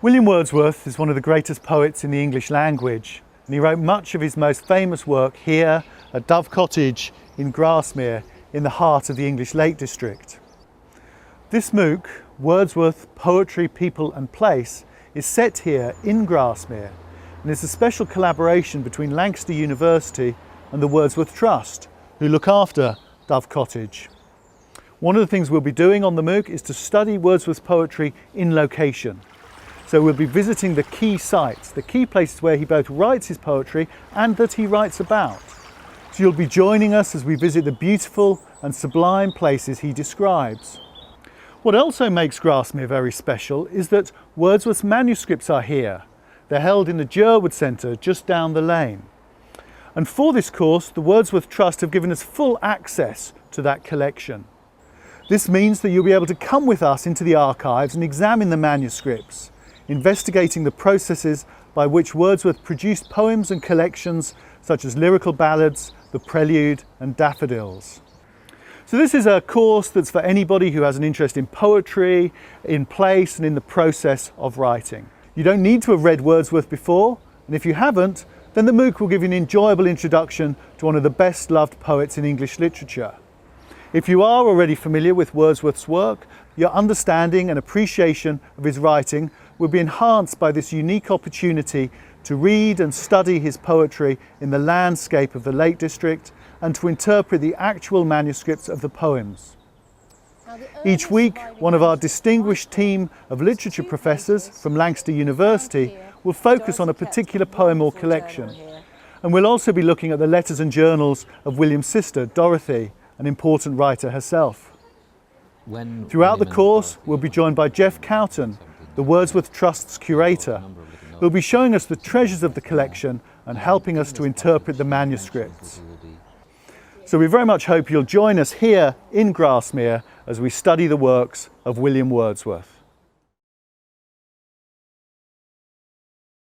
William Wordsworth is one of the greatest poets in the English language, and he wrote much of his most famous work here at Dove Cottage in Grasmere, in the heart of the English Lake District. This MOOC, Wordsworth Poetry, People and Place, is set here in Grasmere, and is a special collaboration between Lancaster University and the Wordsworth Trust, who look after Dove Cottage. One of the things we'll be doing on the MOOC is to study Wordsworth's poetry in location. So we'll be visiting the key sites, the key places where he both writes his poetry and that he writes about. So you'll be joining us as we visit the beautiful and sublime places he describes. What also makes Grasmere very special is that Wordsworth's manuscripts are here. They're held in the Jerwood Centre just down the lane. And for this course, the Wordsworth Trust have given us full access to that collection. This means that you'll be able to come with us into the archives and examine the manuscripts, investigating the processes by which Wordsworth produced poems and collections such as Lyrical Ballads, the Prelude and Daffodils. So this is a course that's for anybody who has an interest in poetry, in place and in the process of writing. You don't need to have read Wordsworth before, and if you haven't, then the MOOC will give you an enjoyable introduction to one of the best loved poets in English literature. If you are already familiar with Wordsworth's work, your understanding and appreciation of his writing will be enhanced by this unique opportunity to read and study his poetry in the landscape of the Lake District and to interpret the actual manuscripts of the poems. Each week, one of our distinguished team of literature professors from Lancaster University will focus on a particular poem or collection. And we'll also be looking at the letters and journals of William's sister, Dorothy, an important writer herself. Throughout the course, we'll be joined by Jeff Cowton, the Wordsworth Trust's curator, who'll be showing us the treasures of the collection and helping us to interpret the manuscripts. So we very much hope you'll join us here in Grasmere as we study the works of William Wordsworth.